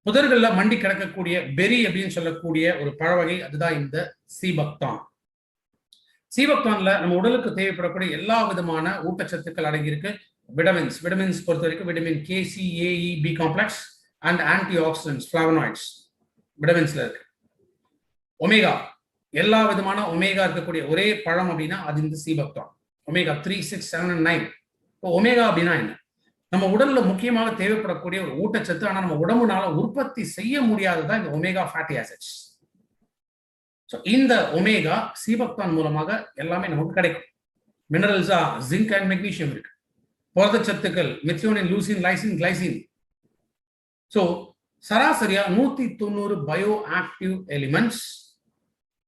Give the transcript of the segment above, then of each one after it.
புதர்கள்ல மண்டி கிடக்கக்கூடிய பெரி அப்படின்னு சொல்லக்கூடிய ஒரு பழவகை, அதுதான் இந்த சீபக்தான். சீபக்தான்ல நம்ம உடலுக்கு தேவைப்படக்கூடிய எல்லா விதமான ஊட்டச்சத்துக்கள் அடங்கியிருக்கு. விட்டமின்ஸ் பொறுத்த வரைக்கும் vitamin K, C, A E, B complex and antioxidants, flavonoids விட்டமின்ஸ்ல இருக்கு. ஒமேகா, எல்லா விதமான ஒமேகா இருக்கக்கூடிய ஒரே பழம் அப்படின்னா அது இந்த சீபக்தான். Omega 3, 6, 7 and 9. இப்போ ஒமேகா அப்படின்னா என்ன? நம்ம உடல்ல முக்கியமாக தேவைப்படக்கூடிய ஒரு ஊட்டச்சத்து, ஆனா நம்ம உடம்புனால உற்பத்தி செய்ய முடியாததான் இந்த ஒமேகா ஃபேட்டி ஆசிட்ஸ். ஸோ இந்த ஒமேகா சீபக்தான் மூலமாக எல்லாமே நமக்கு கிடைக்கும். மினரல்ஸா ஜிங்க் அண்ட் மெக்னீசியம் இருக்கு. புரதச்சத்துக்கள் methionine, leucine, lysine, glycine. So சராசரியா 190 பயோ ஆக்டிவ் எலிமெண்ட்ஸ்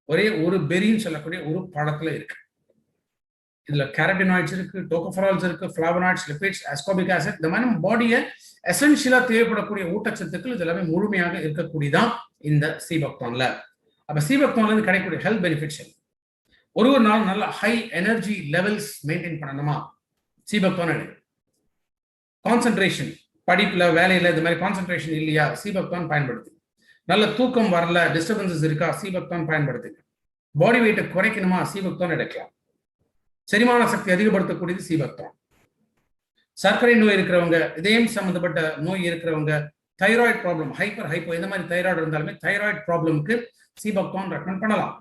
ஒரே ஒரு பெரின்னு சொல்லக்கூடிய ஒரு பழத்துல இருக்கு. இதுல கேரட்டினாய்ட்ஸ் இருக்கு, டோகோஃபெரால்ஸ் இருக்கு, ஃபிளாவனாய்ட்ஸ், லிபிட்ஸ், அஸ்கார்பிக் ஆசிட், இந்த மாதிரி நம்ம பாடியை எசென்ஷியலா தேவைப்படக்கூடிய ஊட்டச்சத்துக்கள் இது எல்லாமே முழுமையாக இருக்கக்கூடியதான் இந்த சீபக்தான்ல. அப்ப சீபக்தான்ல இருந்து கிடைக்கக்கூடிய ஹெல்த் பெனிஃபிட்ஸ் ஒரு நாள் நல்ல ஹை எனர்ஜி லெவல்ஸ் மெயின்டைன் பண்ணணுமா, சீபக்தான் எடுங்க. கான்சென்ட்ரேஷன், படிப்புல வேலையில இந்த மாதிரி கான்சென்ட்ரேஷன் இல்லையா, சீபக்தான் பயன்படுத்து. நல்ல தூக்கம் வரல, டிஸ்டர்பன்சஸ் இருக்கா, சீபக்தான் பயன்படுத்துங்க. பாடி வெயிட்டை குறைக்கணுமா, சீபக்தான் எடுக்கலாம். செரிமான சக்தி அதிகப்படுத்தக்கூடியது சீபக்தான். சர்க்கரை நோய் இருக்கிறவங்க, இதயம் சம்பந்தப்பட்ட நோய் இருக்கிறவங்க, தைராய்டு ப்ராப்ளம், ஹைப்போ எந்த மாதிரி தைராய்டு இருந்தாலுமே தைராய்டு ப்ராப்ளம்க்கு சீபக்தான் ரெக்கமெண்ட் பண்ணலாம்.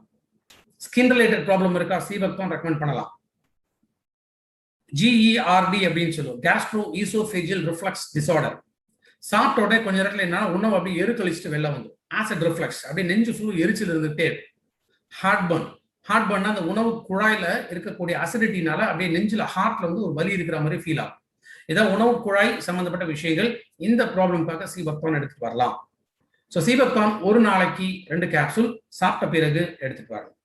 ஸ்கின் ரிலேட்டட் ப்ராப்ளம் இருக்கா, சீபக்தான் ரெக்கமெண்ட் பண்ணலாம். GERD அப்படின்னு சொல்லுவோம், கேஸ்ட்ரோ ஈசோஃபேஜியல் ரிஃப்ளக்ஸ் டிசார்டர். சாப்பிட்ட உடனே கொஞ்ச நேரத்துல என்ன உணவு அப்படியே எருக்கழிச்சிட்டு வெளில வந்து ஆசிட் ரிஃப்ளக்ஸ், அப்படியே நெஞ்சு ஃபுல் எரிச்சல் இருந்துட்டே. ஹார்ட்பர்ன் அந்த உணவு குழாயில இருக்கக்கூடிய அசிடிட்டினால அப்படியே நெஞ்சில ஹார்ட்ல வந்து ஒரு வலி இருக்கிற மாதிரி ஃபீல் ஆகும். இதான் உணவு குழாய் சம்பந்தப்பட்ட விஷயங்கள். இந்த ப்ராப்ளம்காக சீபக்தான் எடுத்துட்டு வரலாம். ஸோ சீபக்தான் ஒரு நாளைக்கு 2 கேப்சூல் சாப்பிட்ட பிறகு எடுத்துட்டு வரலாம்.